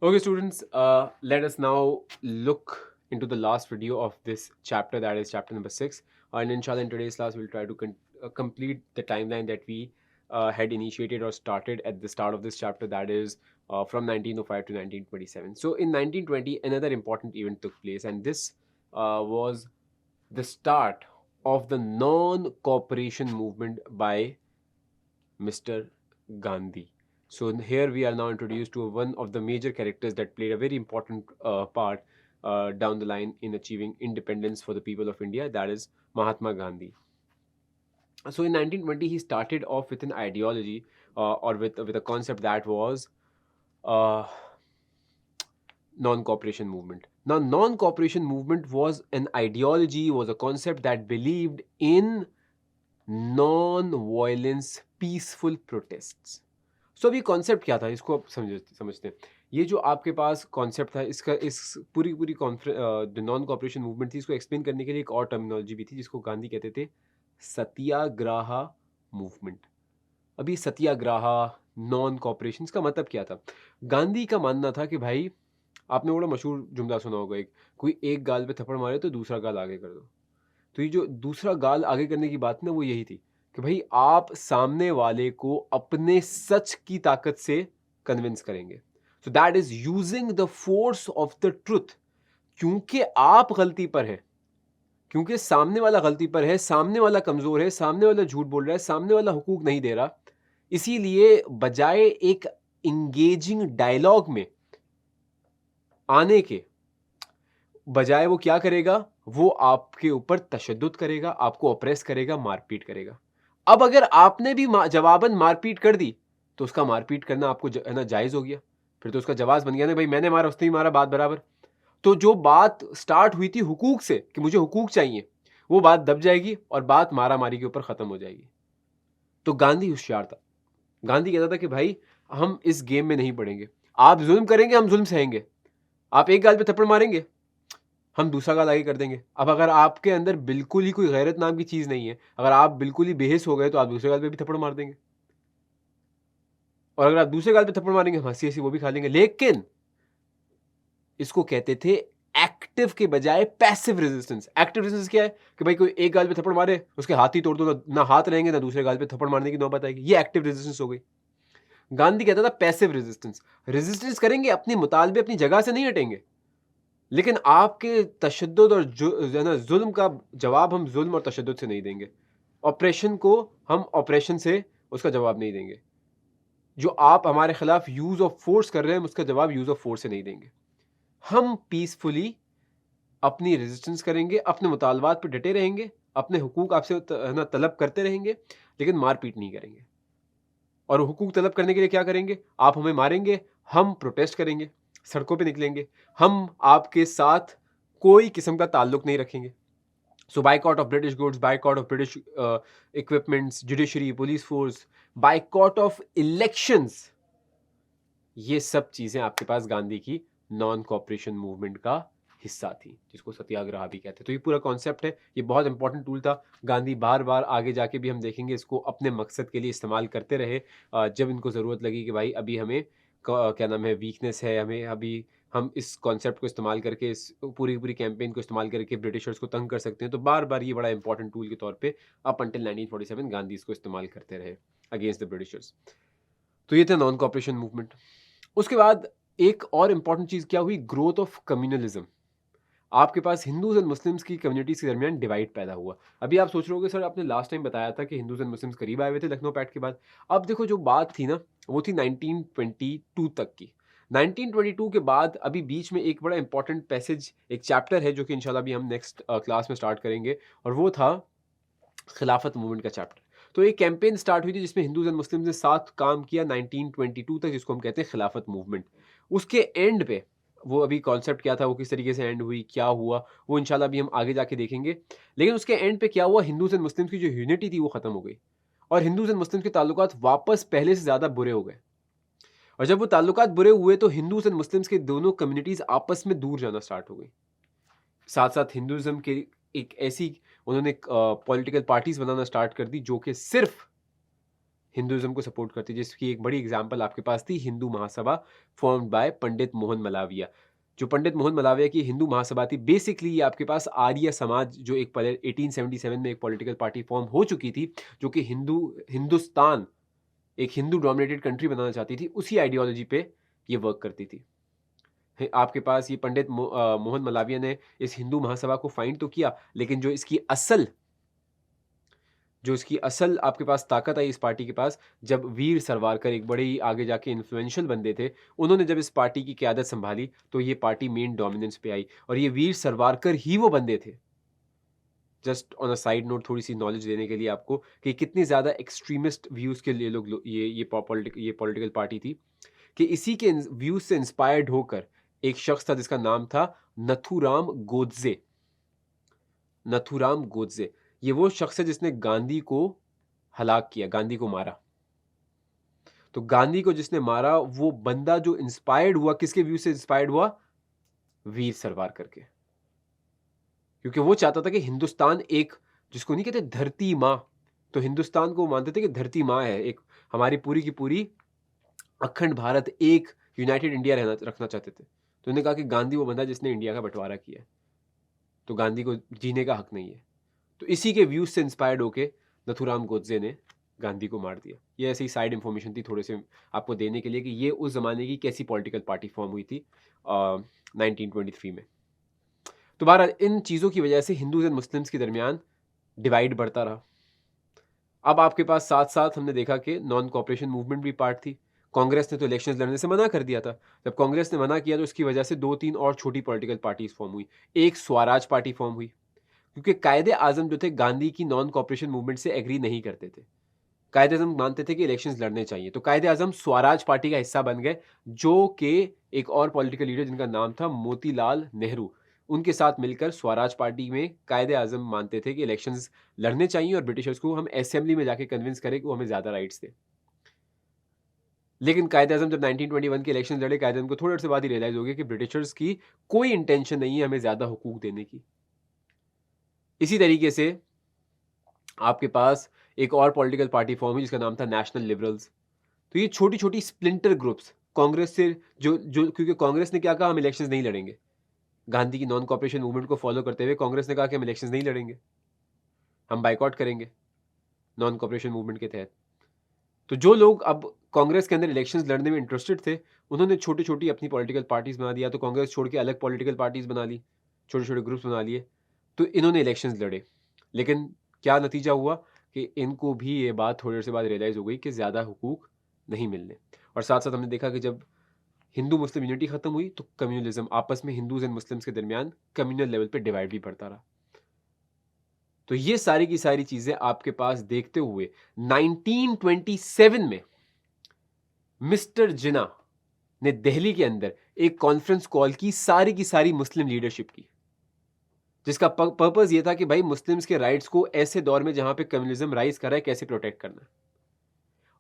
Okay, students, let us now look into the last video of this chapter, that is chapter number 6. And inshallah, in today's class, we'll try to complete the timeline that we had initiated or started at the start of this chapter, that is from 1905 to 1927. So, in 1920, another important event took place, and this was the start of the non cooperation movement by Mr. Gandhi. So here we are now introduced to one of the major characters that played a very important part down the line in achieving independence for the people of India, that is Mahatma Gandhi. So in 1920, he started off with an ideology or with a concept that was uh, non-cooperation movement. Now, non-cooperation movement was an ideology, was a concept that believed in non-violence, peaceful protests. सो अभी concept क्या था, इसको आप समझते हैं। ये जो आपके पास कॉन्सेप्ट था, इसका इस पूरी पूरी जो नॉन कॉपरेशन मूवमेंट थी, इसको एक्सप्लेन करने के लिए एक और टर्मिनोलॉजी भी थी जिसको गांधी कहते थे सत्याग्रह मूवमेंट। अभी सत्याग्रह, नॉन कॉपरेशन, इसका मतलब क्या था? गांधी का मानना था कि भाई, आपने बड़ा मशहूर जुमला सुना होगा, एक कोई एक गाल पे थप्पड़ मारे तो दूसरा गाल आगे कर दो। तो ये जो दूसरा गाल आगे करने की बात ना, वो यही थी कि भाई आप सामने वाले को अपने सच की ताकत से कन्विंस करेंगे। So that is using the force of the truth. क्योंकि आप गलती पर हैं, क्योंकि सामने वाला गलती पर है, सामने वाला कमजोर है, सामने वाला झूठ बोल रहा है, सामने वाला हुकूक नहीं दे रहा, इसीलिए बजाय एक इंगेजिंग डायलॉग में आने के बजाय वो क्या करेगा, वो आपके ऊपर तशद्दुद करेगा, आपको ऑप्रेस करेगा, मारपीट करेगा। अब अगर आपने भी जवाबन मारपीट कर दी, तो उसका मारपीट करना आपको है ना जायज़ हो गया। फिर तो उसका जवाब बन गया ना, भाई मैंने मारा उसने भी मारा, बात बराबर। तो जो बात स्टार्ट हुई थी हुकूक से कि मुझे हुकूक चाहिए, वो बात दब जाएगी और बात मारा मारी के ऊपर ख़त्म हो जाएगी। तो गांधी होशियार था। गांधी कहता था कि भाई हम इस गेम में नहीं पड़ेंगे, आप जुल्म करेंगे हम जुल्म सहेंगे, आप एक गाल पे थप्पड़ मारेंगे हम दूसरा गाल आगे कर देंगे। अब अगर आपके अंदर बिल्कुल ही कोई गैरत नाम की चीज़ नहीं है, अगर आप बिल्कुल ही बेहिस हो गए, तो आप दूसरे गाल पे भी थप्पड़ मार देंगे। और अगर आप दूसरे गाल पे थप्पड़ मारेंगे, हंसी-हंसी वो भी खा लेंगे। लेकिन इसको कहते थे एक्टिव के बजाय पैसिव रेजिस्टेंस। एक्टिव रेजिस्टेंस क्या है कि भाई कोई एक गाल पे थप्पड़ मारे, उसके हाथ ही तोड़ दो, ना हाथ रहेंगे ना दूसरे गाल पे थप्पड़ मारने की नौबत आएगी। ये एक्टिव रेजिस्टेंस हो गई। गांधी कहता था पैसिव रेजिस्टेंस। रेजिस्टेंस करेंगे, अपनी मुतालबे अपनी जगह से नहीं हटेंगे, लेकिन आपके तशद्दुद और जो है ना जुल्म का जवाब हम जुल्म और तशद्दुद से नहीं देंगे। ऑपरेशन को हम ऑपरेशन से उसका जवाब नहीं देंगे। जो आप हमारे खिलाफ यूज़ ऑफ फोर्स कर रहे हैं, हम उसका जवाब यूज़ ऑफ फोर्स से नहीं देंगे। हम पीसफुली अपनी रेजिस्टेंस करेंगे, अपने मुतालबात पे डटे रहेंगे, अपने हुकूक आपसे है ना तलब करते रहेंगे, लेकिन मारपीट नहीं करेंगे। और हुकूक तलब करने के लिए क्या करेंगे? आप हमें मारेंगे, हम प्रोटेस्ट करेंगे, सड़कों पे निकलेंगे, हम आपके साथ कोई किस्म का ताल्लुक नहीं रखेंगे। So boycott of British goods, boycott of British equipments, judiciary, police force, boycott of elections, ये सब चीज़ें आपके पास गांधी की नॉन कॉपरेशन मूवमेंट का हिस्सा थी, जिसको सत्याग्रह भी कहते हैं। तो ये पूरा कॉन्सेप्ट है, ये बहुत इंपॉर्टेंट टूल था। गांधी बार बार आगे जाके भी हम देखेंगे इसको अपने मकसद के लिए इस्तेमाल करते रहे। जब इनको ज़रूरत लगी कि भाई अभी हमें क्या नाम है, वीकनेस है, हमें अभी हम इस कॉन्सेप्ट को इस्तेमाल करके, इस पूरी पूरी कैंपेन को इस्तेमाल करके ब्रिटिशर्स को तंग कर सकते हैं, तो बार बार ये बड़ा इंपॉर्टेंट टूल के तौर पे अप अंटिल 1947 गांधी इसको इस्तेमाल करते रहे अगेंस्ट द ब्रिटिशर्स। तो ये था नॉन कॉपरेशन मूवमेंट। उसके बाद एक और इम्पॉर्टेंट चीज़ क्या हुई, ग्रोथ ऑफ कम्युनलिज्म। आपके पास हिंदूज एंड मुस्लिम्स की कम्युनिटीज के दरमियान डिवाइड पैदा हुआ। अभी आप सोच रहे होगे सर आपने लास्ट टाइम बताया था कि हिंदूज एंड मुस्लिम्स करीब आए हुए थे लखनऊ पैक्ट के बाद। अब देखो जो बात थी ना, वो थी 1922 तक की। 1922 के बाद अभी बीच में एक बड़ा इंपॉर्टेंट पैसेज, एक चैप्टर है जो कि इंशाल्लाह भी हम नेक्स्ट क्लास में स्टार्ट करेंगे, और वो था खिलाफत मूवमेंट का चैप्टर। तो एक कैंपेन स्टार्ट हुई थी जिसमें हिंदूज एंड मुस्लिम्स ने साथ काम किया 1922 तक, जिसको हम कहते हैं खिलाफत मूवमेंट। उसके एंड पे वो अभी कॉन्सेप्ट क्या था, वो किस तरीके से एंड हुई, क्या हुआ, वो इंशाल्लाह भी हम आगे जाके देखेंगे। लेकिन उसके एंड पे क्या हुआ, हिंदूज एंड मुस्लिम्स की जो यूनिटी थी वो खत्म हो गई, और हिंदूज एंड मुस्लिम्स के ताल्लुकात वापस पहले से ज़्यादा बुरे हो गए। और जब वो ताल्लुकात बुरे हुए तो हिंदूज एंड मुस्लिम्स के दोनों कम्युनिटीज़ आपस में दूर जाना स्टार्ट हो गई। साथ साथ हिंदुज़्म के एक ऐसी उन्होंने पॉलिटिकल पार्टीज बनाना स्टार्ट कर दी जो कि सिर्फ हिंदुइज्म को सपोर्ट करती है, जिसकी एक बड़ी एग्जाम्पल आपके पास थी हिंदू महासभा फॉर्म्ड बाय पंडित मोहन मलाविया। जो पंडित मोहन मलाविया की हिंदू महासभा थी, बेसिकली ये आपके पास आर्य समाज, जो एक 1877 में एक पॉलिटिकल पार्टी फॉर्म हो चुकी थी, जो कि हिंदुस्तान एक हिंदू डोमिनेटेड कंट्री बनाना चाहती थी, उसी आइडियोलॉजी पे ये वर्क करती थी। आपके पास ये पंडित मोहन मलाविया ने इस हिंदू महासभा को फाइंड तो किया, लेकिन जो इसकी असल आपके पास ताकत आई इस पार्टी के पास, जब वीर सावरकर एक बड़े ही आगे जाके इन्फ्लुएंशियल बंदे थे, उन्होंने जब इस पार्टी की क़यादत संभाली, तो ये पार्टी मेन डोमिनेंस पे आई। और ये वीर सावरकर ही वो बंदे थे, just on a side note थोड़ी सी नॉलेज देने के लिए आपको, कि कितनी ज़्यादा एक्सट्रीमिस्ट व्यूज़ के लिए लोग ये पॉलिटिकल पार्टी थी, कि इसी के व्यूज़ से इंस्पायर्ड होकर एक शख्स था जिसका नाम था नथुराम गोडसे। नथुराम गोडसे ये वो शख्स है जिसने गांधी को हलाक किया, गांधी को मारा। तो गांधी को जिसने मारा, वो बंदा जो इंस्पायर्ड हुआ, किसके व्यू से इंस्पायर्ड हुआ? वीर सावरकर के। क्योंकि वो चाहता था कि हिंदुस्तान एक, जिसको नहीं कहते धरती माँ, तो हिंदुस्तान को मानते थे कि धरती माँ है, एक हमारी पूरी की पूरी अखंड भारत, एक यूनाइटेड इंडिया रखना चाहते थे। तो उन्होंने कहा कि गांधी वो बंदा जिसने इंडिया का बंटवारा किया है, तो गांधी को जीने का हक नहीं है। तो इसी के व्यूज से इंस्पायर्ड होके नथुराम गोडसे ने गांधी को मार दिया। ये ऐसी साइड इंफॉर्मेशन थी थोड़े से आपको देने के लिए, कि ये उस जमाने की कैसी पॉलिटिकल पार्टी फॉर्म हुई थी 1923 में। तो बहरहाल इन चीज़ों की वजह से हिंदूज एंड मुस्लिम्स के दरमियान डिवाइड बढ़ता रहा। अब आपके पास साथ साथ हमने देखा कि नॉन कॉपरेशन मूवमेंट भी पार्ट थी। कांग्रेस ने तो इलेक्शंस लड़ने से मना कर दिया था। जब कांग्रेस ने मना किया, तो इसकी वजह से 2-3 और छोटी पॉलिटिकल पार्टीज फॉर्म हुई। एक स्वराज पार्टी फॉर्म हुई, क्योंकि कायदे आजम जो थे गांधी की नॉन कॉपरेशन मूवमेंट से एग्री नहीं करते थे। कायदे आजम मानते थे कि इलेक्शंस लड़ने चाहिए, तो कायदे आजम स्वराज पार्टी का हिस्सा बन गए, जो कि एक और पॉलिटिकल लीडर जिनका नाम था मोतीलाल नेहरू, उनके साथ मिलकर स्वराज पार्टी में कायदे आजम मानते थे कि इलेक्शंस लड़ने चाहिए और ब्रिटिशर्स को हम असेंबली में जाके कन्विंस करें कि वो हमें ज़्यादा राइट्स दें। लेकिन कायदे आजम जब 1921 के इलेक्शन लड़े, कायदे आजम को थोड़े अर्से बाद ही रियलाइज हो गया कि ब्रिटिशर्स की कोई इंटेंशन नहीं है हमें ज़्यादा हुकूक देने की। इसी तरीके से आपके पास एक और पॉलिटिकल पार्टी फॉर्म हुई जिसका नाम था नेशनल लिबरल्स। तो ये छोटी छोटी स्प्लिंटर ग्रुप्स कांग्रेस से, जो जो क्योंकि कांग्रेस ने क्या कहा, हम इलेक्शंस नहीं लड़ेंगे। गांधी की नॉन कॉपरेशन मूवमेंट को फॉलो करते हुए कांग्रेस ने कहा कि हम इलेक्शंस नहीं लड़ेंगे, हम बाइकआउट करेंगे नॉन कॉपरेशन मूवमेंट के तहत। तो जो लोग अब कांग्रेस के अंदर इलेक्शंस लड़ने में इंटरेस्टेड थे, उन्होंने छोटी छोटी अपनी पॉलिटिकल पार्टीज बना दिया। तो कांग्रेस छोड़ के अलग पॉलिटिकल पार्टीज बना ली, छोटे छोटे ग्रुप्स बना लिए, तो इन्होंने इलेक्शंस लड़े। लेकिन क्या नतीजा हुआ कि इनको भी ये बात थोड़ी देर से बाद रियलाइज़ हो गई कि ज़्यादा हुकूक नहीं मिलने। और साथ साथ हमने देखा कि जब हिंदू मुस्लिम यूनिटी खत्म हुई, तो कम्युनलिज्म, आपस में हिंदूज एंड मुस्लिम्स के दरमियान कम्युनल लेवल पे डिवाइड भी बढ़ता रहा। तो ये सारी की सारी चीजें आपके पास देखते हुए 1927 में मिस्टर जिना ने दिल्ली के अंदर एक कॉन्फ्रेंस कॉल की सारी मुस्लिम लीडरशिप की, जिसका पर्पस ये था कि भाई मुस्लिम्स के राइट्स को ऐसे दौर में जहां पे कम्युनिज्म राइज कर रहा है, कैसे प्रोटेक्ट करना है।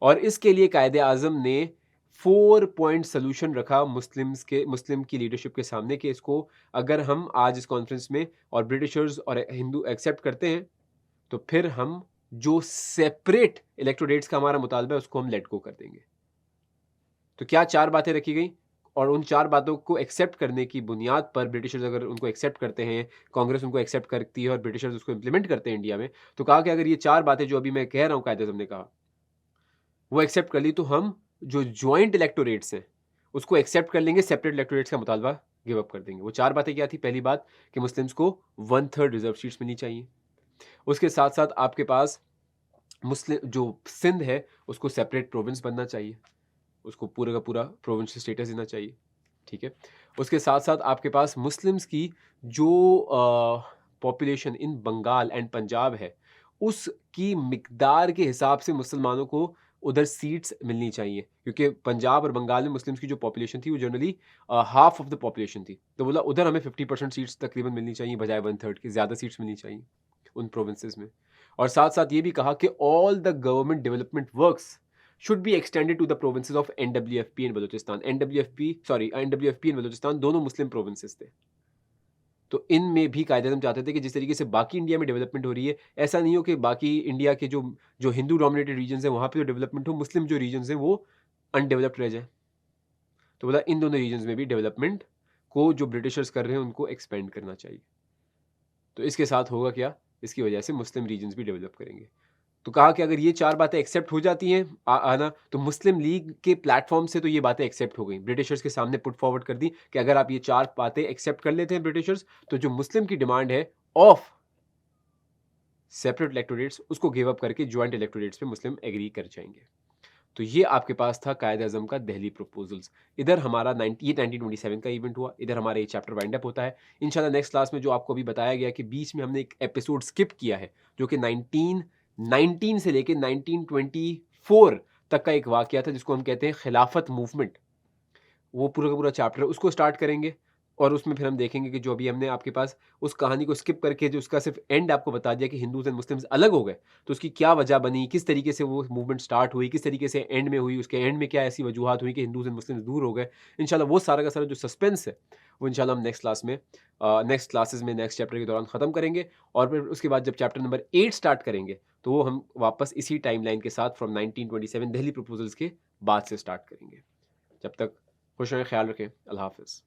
और इसके लिए कायदे आजम ने 4 पॉइंट सोल्यूशन रखा मुस्लिम की लीडरशिप के सामने, कि इसको अगर हम आज इस कॉन्फ्रेंस में और ब्रिटिशर्स और हिंदू एक्सेप्ट करते हैं, तो फिर हम जो सेपरेट इलेक्टोरेट्स का हमारा मुतालबा है उसको हम लेट गो कर देंगे। तो क्या 4 बातें रखी गई, और उन 4 बातों को एक्सेप्ट करने की बुनियाद पर ब्रिटिशर्स अगर उनको एक्सेप्ट करते हैं, कांग्रेस उनको एक्सेप्ट करती है और ब्रिटिशर्स उसको इंप्लीमेंट करते हैं इंडिया में, तो कहा कि अगर ये 4 बातें जो अभी मैं कह रहा हूं कायदे आज़म ने कहा, वो एक्सेप्ट कर ली, तो हम जो ज्वाइंट इलेक्टोरेट्स हैं उसको एक्सेप्ट कर लेंगे, सेपरेट इलेक्टोरेट्स का मुतालबा गिव अप कर देंगे। वो 4 बातें क्या थी? पहली बात कि मुस्लिम्स को 1/3 रिजर्व सीट्स मिलनी चाहिए। उसके साथ साथ आपके पास मुस्लिम जो सिंध है उसको सेपरेट प्रोविंस बनना चाहिए, उसको पूरा का पूरा प्रोविंशियल स्टेटस देना चाहिए, ठीक है। उसके साथ साथ आपके पास मुस्लिम्स की जो population in Bengal and Punjab है, उसकी मिकदार के हिसाब से मुसलमानों को उधर सीट्स मिलनी चाहिए, क्योंकि पंजाब और बंगाल में मुस्लिम्स की जो पॉपुलेशन थी वो generally half of the population थी। तो बोला उधर हमें 50% सीट्स तकरीबन मिलनी चाहिए, बजाय 1/3 की ज़्यादा सीट्स मिलनी चाहिए उन प्रोविंसेस में। और साथ साथ ये भी कहा कि all the government development works should be extended to the provinces of NWFP and Balochistan. NWFP and Balochistan दोनों मुस्लिम प्रोविंसेस थे। तो इनमें भी कायदे-आज़म चाहते थे कि जिस तरीके से बाकी इंडिया में डेवलपमेंट हो रही है, ऐसा नहीं हो कि बाकी इंडिया के जो जो हिंदू डोमिनेटेड रीजन्स हैं, वहाँ पे जो डेवलपमेंट हो, मुस्लिम जो रीजन्स हैं, वो अनडेवलप्ड रह जाएँ। तो बोला इन दोनों रीजन्स में भी डेवलपमेंट को जो ब्रिटिशर्स कर रहे हैं, उनको एक्सपेंड करना चाहिए। तो इसके साथ होगा क्या? इसकी वजह से मुस्लिम रीजन्स भी डेवलप करेंगे। तो कहा कि अगर ये 4 बातें एक्सेप्ट हो जाती हैं आना, तो मुस्लिम लीग के प्लेटफ़ॉर्म से तो ये बातें एक्सेप्ट हो गई। ब्रिटिशर्स के सामने पुट फॉरवर्ड कर दी कि अगर आप ये 4 बातें एक्सेप्ट कर लेते हैं ब्रिटिशर्स, तो जो मुस्लिम की डिमांड है ऑफ सेपरेट इलेक्टोरेट्स, उसको गिव अप करके जॉइंट इलेक्टोरेट्स पे मुस्लिम एग्री कर जाएँगे। तो ये आपके पास था कायद-ए-आज़म का दिल्ली प्रपोज़ल्स। इधर हमारा 1927 का इवेंट हुआ, इधर हमारा ये चैप्टर वाइंड अप होता है। इंशाल्लाह नेक्स्ट क्लास में जो आपको अभी बताया गया कि बीच में हमने एक एपिसोड स्किप किया है, जो कि 1919 से लेके 1924 तक का एक वाक़या था, जिसको हम कहते हैं खिलाफत मूवमेंट। वो पूरा का पूरा चैप्टर है, उसको स्टार्ट करेंगे और उसमें फिर हम देखेंगे कि जो अभी हमने आपके पास उस कहानी को स्किप करके जो उसका सिर्फ एंड आपको बता दिया कि हिंदूज़ एंड मुस्लिम्स अलग हो गए, तो उसकी क्या वजह बनी, किस तरीके से वो मूवमेंट स्टार्ट हुई, किस तरीके से एंड में हुई, उसके एंड में क्या ऐसी वजूहात हुई कि हिंदूज़ एंड मुस्लिम्स दूर हो गए। इंशाल्लाह वो सारा का सारा जो सस्पेंस है, वो इंशाल्लाह हम नेक्स्ट क्लास में नेक्स्ट क्लासेस में नेक्स्ट चैप्टर के दौरान ख़त्म करेंगे और फिर उसके बाद जब चैप्टर नंबर 8 स्टार्ट करेंगे, तो वो हम वापस इसी टाइमलाइन के साथ फ्रॉम 1927 दिल्ली प्रपोज़ल्स के बाद से स्टार्ट करेंगे। जब तक खुश रहें, ख्याल रखें। अल्लाह हाफ़िज़।